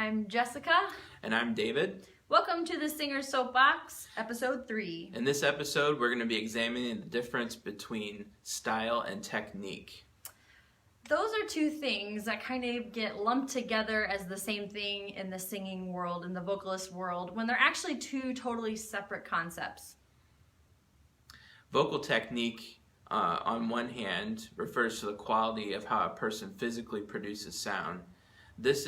I'm Jessica. And I'm David. Welcome to the Singer's Soapbox, episode 3. In this episode, we're going to be examining the difference between style and technique. Those are two things that kind of get lumped together as the same thing in the singing world, in the vocalist world, when they're actually two totally separate concepts. Vocal technique, on one hand, refers to the quality of how a person physically produces sound. This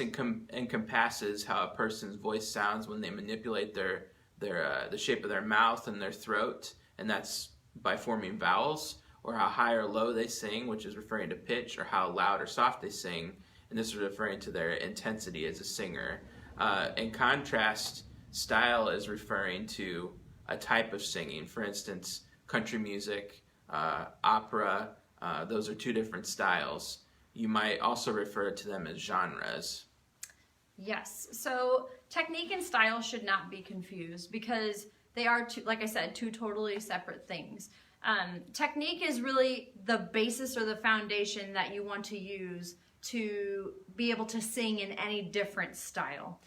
encompasses how a person's voice sounds when they manipulate the shape of their mouth and their throat, and that's by forming vowels, or how high or low they sing, which is referring to pitch, or how loud or soft they sing, and this is referring to their intensity as a singer. In contrast, style is referring to a type of singing. For instance, country music, opera, those are two different styles. You might also refer to them as genres. Yes, so technique and style should not be confused because they are, like I said, two totally separate things. Technique is really the basis or the foundation that you want to use to be able to sing in any different style.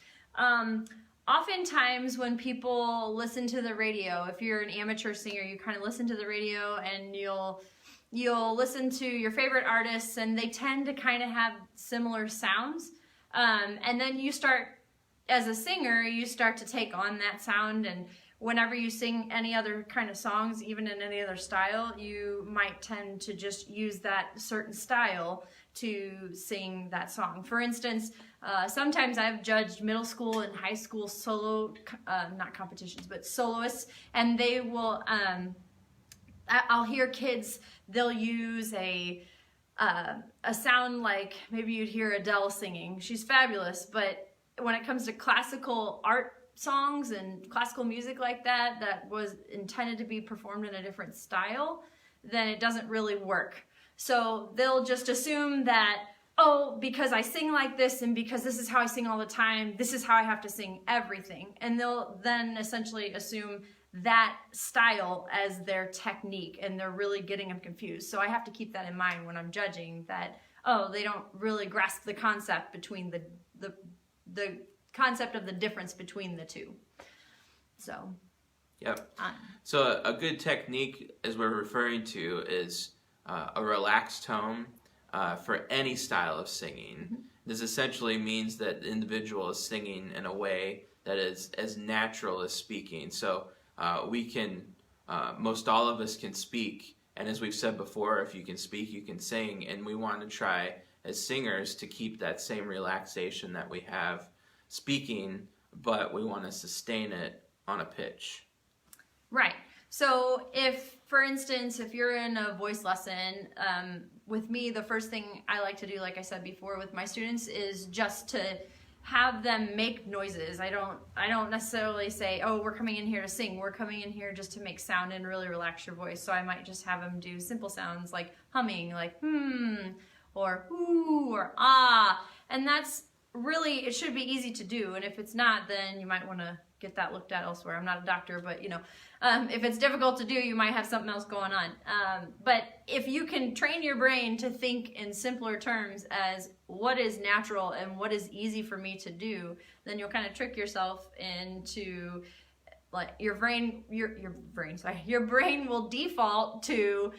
Oftentimes when people listen to the radio, if you're an amateur singer, you kind of listen to the radio and you'll listen to your favorite artists and they tend to kind of have similar sounds. And then you start, as a singer, you start to take on that sound, and whenever you sing any other kind of songs, even in any other style, you might tend to just use that certain style to sing that song. For instance, sometimes I've judged middle school and high school solo, not competitions, but soloists, and they will, I'll hear kids, they'll use a sound like maybe you'd hear Adele singing. She's fabulous, but when it comes to classical art songs and classical music like that, that was intended to be performed in a different style, then it doesn't really work. So they'll just assume that, oh, because I sing like this and because this is how I sing all the time, this is how I have to sing everything. And they'll then essentially assume that style as their technique, and they're really getting them confused. So I have to keep that in mind when I'm judging that, oh, they don't really grasp the concept between the concept of the difference between the two. So. Yep. So a good technique, as we're referring to, is a relaxed tone for any style of singing. Mm-hmm. This essentially means that the individual is singing in a way that is as natural as speaking. So we can, most all of us can speak, and as we've said before, if you can speak, you can sing, and we want to try as singers to keep that same relaxation that we have speaking, but we want to sustain it on a pitch. Right. So if, for instance, if you're in a voice lesson, with me, the first thing I like to do, like I said before with my students, is just to have them make noises. I don't necessarily say, oh, we're coming in here to sing. We're coming in here just to make sound and really relax your voice. So I might just have them do simple sounds like humming, like or ooh, or ah. And that's really, it should be easy to do. And if it's not, then you might want to get that looked at elsewhere. I'm not a doctor, but if it's difficult to do, you might have something else going on. But if you can train your brain to think in simpler terms as what is natural and what is easy for me to do, then you'll kind of trick yourself into, like, your brain will default to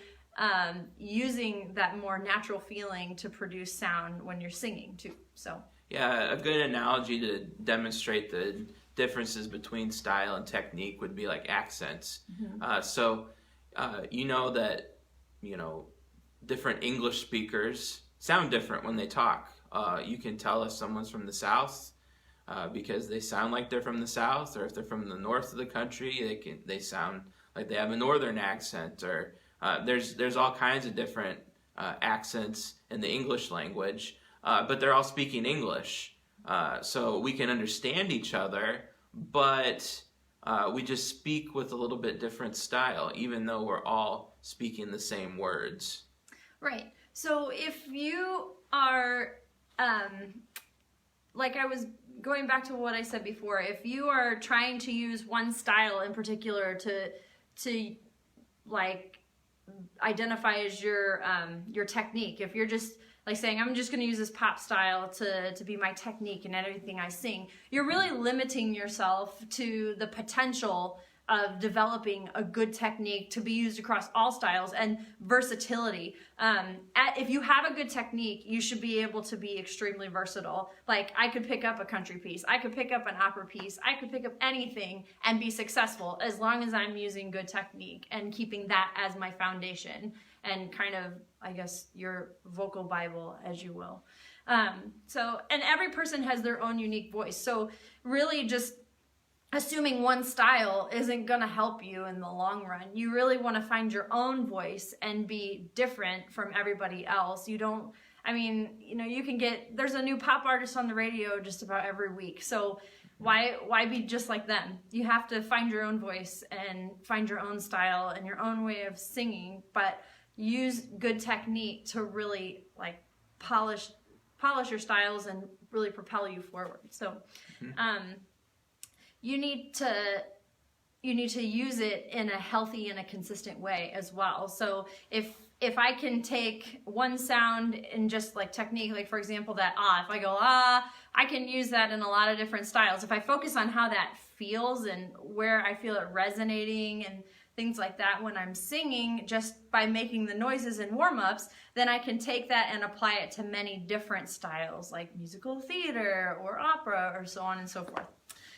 using that more natural feeling to produce sound when you're singing too. So yeah, a good analogy to demonstrate the differences between style and technique would be like accents. Mm-hmm. You know that, different English speakers sound different when they talk. You can tell if someone's from the South because they sound like they're from the South, or if they're from the north of the country, they sound like they have a northern accent, or there's all kinds of different accents in the English language, but they're all speaking English. So we can understand each other, but we just speak with a little bit different style, even though we're all speaking the same words. Right. So if you are, like I was going back to what I said before, if you are trying to use one style in particular to like identify as your technique, if you're just like saying, I'm just going to use this pop style to be my technique in everything I sing, you're really limiting yourself to the potential of developing a good technique to be used across all styles and versatility. If you have a good technique, you should be able to be extremely versatile. Like, I could pick up a country piece, I could pick up an opera piece, I could pick up anything and be successful as long as I'm using good technique and keeping that as my foundation and kind of, I guess, your vocal Bible, as you will. And every person has their own unique voice. So really just assuming one style isn't going to help you in the long run. You really want to find your own voice and be different from everybody else. You don't, I mean, you know, you can get, there's a new pop artist on the radio just about every week. So why be just like them? You have to find your own voice and find your own style and your own way of singing, but use good technique to really like polish your styles and really propel you forward. So, you need to use it in a healthy and a consistent way as well. So if I can take one sound and just like technique, like for example, that if I go I can use that in a lot of different styles. If I focus on how that feels and where I feel it resonating and things like that when I'm singing, just by making the noises and warm-ups, then I can take that and apply it to many different styles, like musical theater or opera or so on and so forth.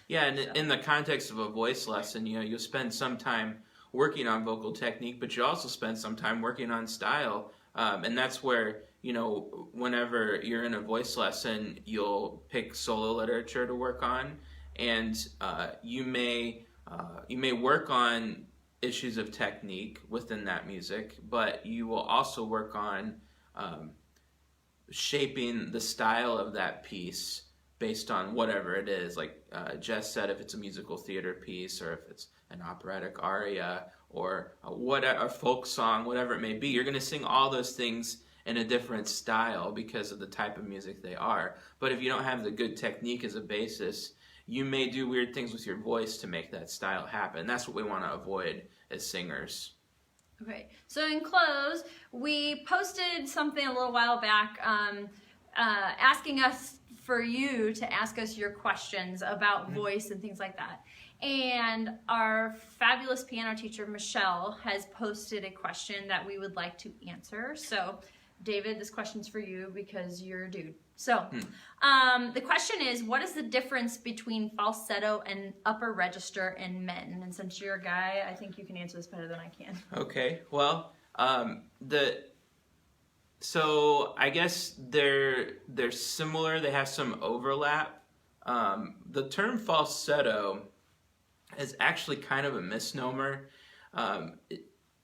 Yeah, and in the context of a voice lesson, you know, you'll spend some time working on vocal technique, but you also spend some time working on style. And that's where, you know, whenever you're in a voice lesson, you'll pick solo literature to work on, and you may work on issues of technique within that music, but you will also work on shaping the style of that piece based on whatever it is. Like Jess said, if it's a musical theater piece, or if it's an operatic aria, or a folk song, whatever it may be, you're going to sing all those things in a different style because of the type of music they are. But if you don't have the good technique as a basis, you may do weird things with your voice to make that style happen. That's what we want to avoid as singers. Okay, so in close, we posted something a little while back asking us for you to ask us your questions about voice and things like that. And our fabulous piano teacher, Michelle, has posted a question that we would like to answer. So, David, this question's for you because you're a dude. So, the question is, what is the difference between falsetto and upper register in men? And since you're a guy, I think you can answer this better than I can. Okay, well, so I guess they're similar. They have some overlap. The term falsetto is actually kind of a misnomer. In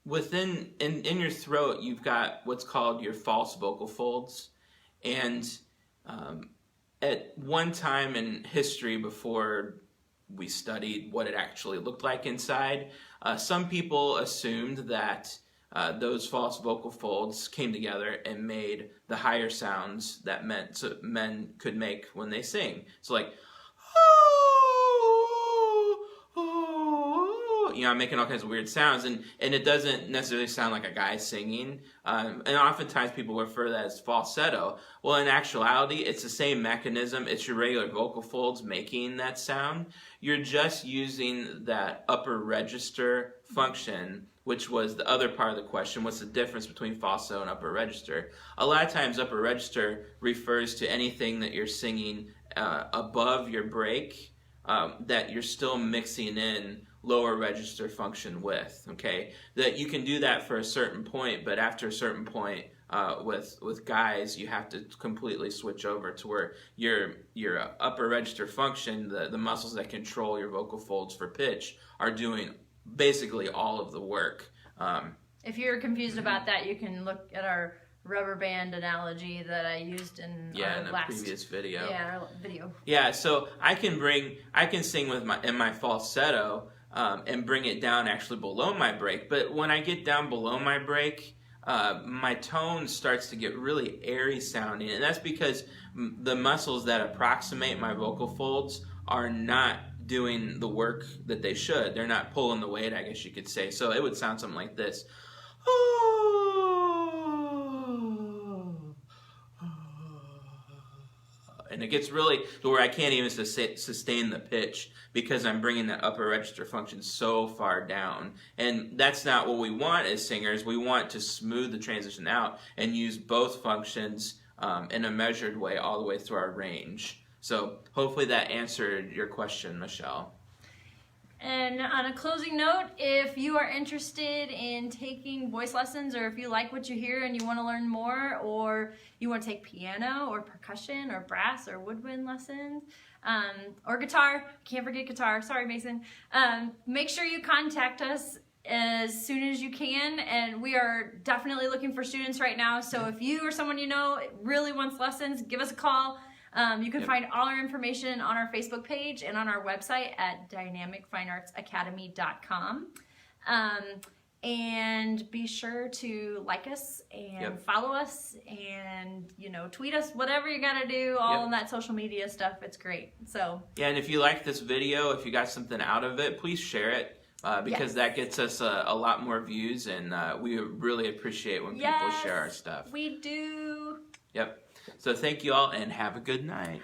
your throat, you've got what's called your false vocal folds, and at one time in history, before we studied what it actually looked like inside, some people assumed that those false vocal folds came together and made the higher sounds that men could make when they sing. So like, you know, I'm making all kinds of weird sounds, and it doesn't necessarily sound like a guy singing. And oftentimes people refer to that as falsetto. Well, in actuality, it's the same mechanism. It's your regular vocal folds making that sound. You're just using that upper register function, which was the other part of the question. What's the difference between falsetto and upper register? A lot of times upper register refers to anything that you're singing above your break that you're still mixing in lower register function with, okay? That you can do that for a certain point, but after a certain point with guys, you have to completely switch over to where your upper register function, the muscles that control your vocal folds for pitch, are doing basically all of the work. If you're confused about that, you can look at our rubber band analogy that I used in a previous video. Yeah, our video. Yeah, so I can sing with my falsetto and bring it down actually below my break. But when I get down below my break, my tone starts to get really airy sounding, and that's because the muscles that approximate my vocal folds are not doing the work that they should. They're not pulling the weight, I guess you could say. So it would sound something like this. And it gets really to where I can't even sustain the pitch because I'm bringing that upper register function so far down. And that's not what we want as singers. We want to smooth the transition out and use both functions in a measured way all the way through our range. So hopefully that answered your question, Michelle. And on a closing note, if you are interested in taking voice lessons, or if you like what you hear and you want to learn more, or you want to take piano or percussion or brass or woodwind lessons, or guitar, can't forget guitar, sorry Mason, make sure you contact us as soon as you can, and we are definitely looking for students right now. So if you or someone you know really wants lessons, give us a call. You can find all our information on our Facebook page and on our website at dynamicfineartsacademy.com. And be sure to like us and follow us and, tweet us, whatever you got to do, all on that social media stuff. It's great. So yeah, and if you like this video, if you got something out of it, please share it. Because that gets us a lot more views, and we really appreciate when people share our stuff. We do. Yep. So thank you all, and have a good night.